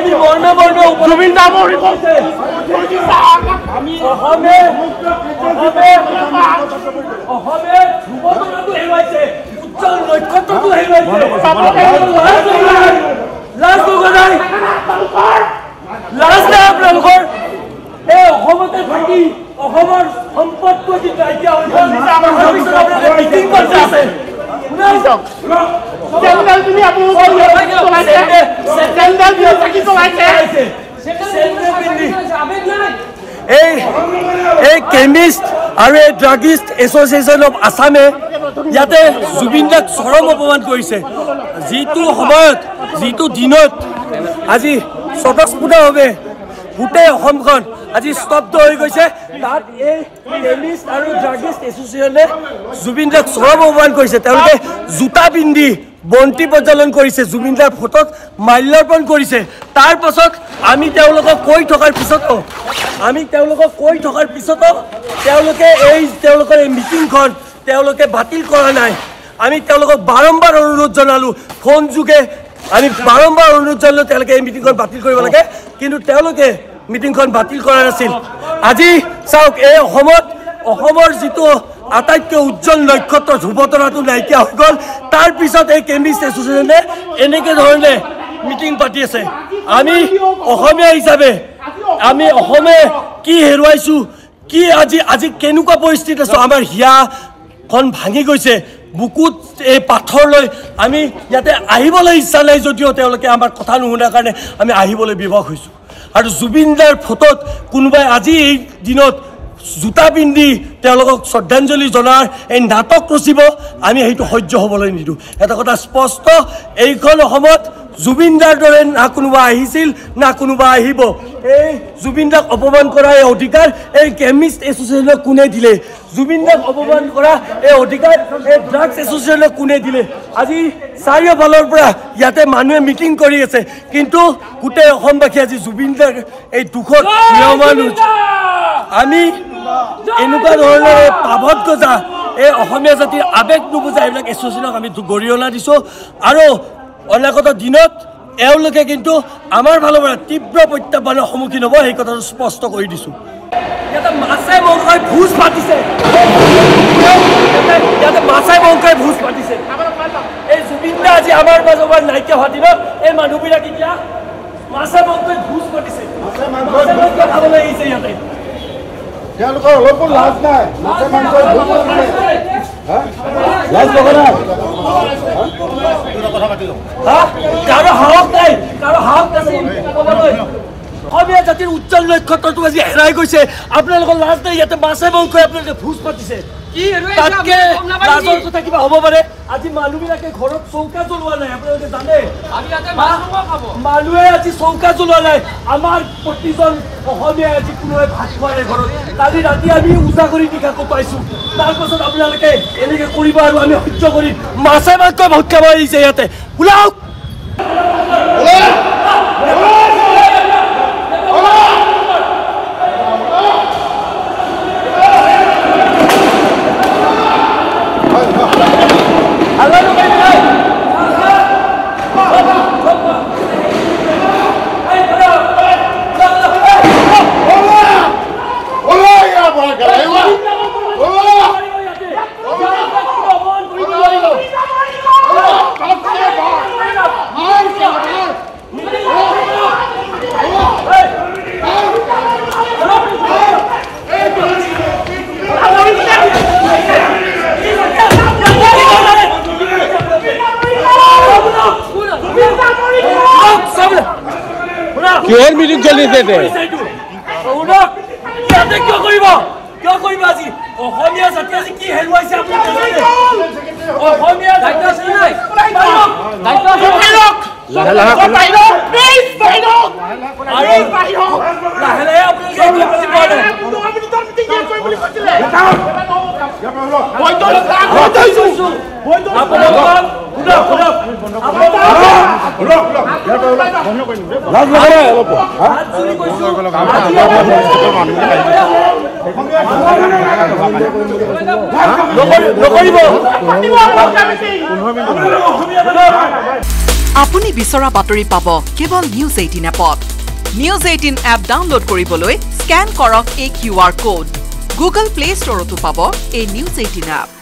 আজি মৰ্মে মৰ্মে জুবিন দা মৰি গৈছে আমি অসমে ধ্ৰুৱতাৰাটো হেৰুৱাইছে উজ্জ্বল নক্ষত্ৰটো হেৰুৱাইছে লাজ নাই আপোনালোকৰ এই অসমতে থাকি অসমৰ সম্পদটো আজি নাইকিয়া হৈ গ'ল মিটিং কৰিছে আছে এই কেমিষ্ট আৰু এই ড্ৰাগিষ্ট এছ'চিয়েশ্যন অফ আছামে ইয়াতে জুবিন দাক চৰম অপমান কৰিছে যিটো সময়ত যিটো দিনত আজি স্বতঃস্ফূৰ্তভাৱে গোটেই অসমখন আজি স্তব্ধ হৈ গৈছে তাত এই কেমিষ্ট আৰু ড্ৰাগিষ্ট এছ'চিয়েশ্যনে জুবিন দাক চৰম অপমান কৰিছে তেওঁলোকে জোতা পিন্ধি বন্তি প্ৰজ্বলন কৰিছে জুবিন দাৰ ফটোত মাল্যাৰ্পণ কৰিছে তাৰ পাছত আমি তেওঁলোকক কৈ থকাৰ পিছতো তেওঁলোকে তেওঁলোকৰ এই মিটিংখন তেওঁলোকে বাতিল কৰা নাই আমি তেওঁলোকক বাৰম্বাৰ অনুৰোধ জনালোঁ ফোন যোগে আমি বাৰম্বাৰ অনুৰোধ জনালোঁ তেওঁলোকে এই মিটিংখন বাতিল কৰিব লাগে কিন্তু তেওঁলোকে মিটিংখন বাতিল কৰা নাছিল আজি চাওক এই অসমৰ যিটো আটাইতকৈ উজ্জ্বল নক্ষত্ৰ ধ্ৰুৱতাৰাটো নাইকিয়া হৈ গ'ল তাৰ পিছত এই কেমিষ্ট এছ'চিয়েশ্যনে এনেকৈ ধৰণে মিটিং পাতি আছে আমি অসমীয়া হিচাপে আমি অসমে কি হেৰুৱাইছোঁ কি আজি কেনেকুৱা পৰিস্থিতি আছোঁ আমাৰ হিয়াখন ভাঙি গৈছে বুকুত এই পাথৰ লৈ আমি ইয়াতে আহিবলৈ ইচ্ছা নাই যদিও তেওঁলোকে আমাৰ কথা নুশুনাৰ কাৰণে আমি আহিবলৈ বিবশ হৈছোঁ আৰু জুবিন দাৰ ফটোত কোনোবাই আজি এই দিনত জোতা পিন্ধি তেওঁলোকক শ্ৰদ্ধাঞ্জলি জনাৰ এই নাটক ৰচিব আমি সেইটো সহ্য হ'বলৈ নিদিওঁ এটা কথা স্পষ্ট এইখন অসমত জুবিন দাৰ দৰে না কোনোবা আহিছিল না কোনোবা আহিব এই জুবিন দাক অপমান কৰা এই অধিকাৰ এই কেমিষ্ট এছ'চিয়েশ্যনে কোনে দিলে জুবিন দাক অপমান কৰা এই অধিকাৰ এই ড্ৰাগছ এছ'চিয়েশ্যনে কোনে দিলে আজি চাৰিওফালৰ পৰা ইয়াতে মানুহে মিটিং কৰি আছে কিন্তু গোটেই অসমবাসী আজি জুবিন দাৰ এই দুখত নিয়মান আমি এনেকুৱা ধৰণৰ পাভত গজা এই অসমীয়া জাতিৰ আৱেগ নুবুজা এইবিলাক এছ'চিয়েশ্যনক আমি গৰিহণা দিছোঁ আৰু অনাগত দিনত এওঁলোকে কিন্তু আমাৰ ফালৰ পৰা তীব্ৰ প্ৰত্যাহ্বানৰ সন্মুখীন হ'ব সেই কথাটো স্পষ্ট কৰি দিছোঁ ইয়াতে মাছাই মংকাই ভোজ পাতিছে এই জুবিন দা আজি আমাৰ মাজৰ পৰা নাইকিয়া হোৱা দিনত এই মানুহবিলাক এতিয়া মাছাই মংকাই ভোজ পাতিছে খাবলৈ আহিছে ইয়াতে তেওঁলোকৰ অলপো লাজ নাই লাজ লগা নাই কাৰো সাহস নাই অসমীয়া জাতিৰ উজ্জ্বল নক্ষত্ৰটো আজি হেৰাই গৈছে আপোনালোকৰ লাজ নাই ইয়াতে মাছে মংসই আপোনালোকে ভোজ পাতিছে তাতকে লাজৰ কথা কিবা হ'ব পাৰে আজি মানুহবিলাকে ঘৰত চৌকা জ্বলোৱা নাই আপোনালোকে জানে মানুহে আজি চৌকা জ্বলোৱা নাই আমাৰ প্ৰতিজন অসমীয়াই আজি কোনোৱে ভাত খোৱা নাই ঘৰত কালি ৰাতি আমি উজাগৰি নিশাকো পাইছোঁ তাৰপাছত আপোনালোকে এনেকৈ কৰিব আৰু আমি সহ্য কৰিম মাছে মাংসই ভাত খাব আহিছে ইয়াতে ওলাওক কিহৰ মিটিং চলিছে কিয় কৰিব আজি অসমীয়া জাতি আজি কি হেৰুৱাইছে অসমীয়া দায়িত্ব আছে নাই আপুনি বিচৰা বাতৰি পাব কেৱল নিউজ 18 এপত নিউজ 18 এপ ডাউনলোড কৰিবলৈ স্ক্যান কৰক এই QR কোড গুগল প্লে ষ্টৰতো পাব এই নিউজ 18 এপ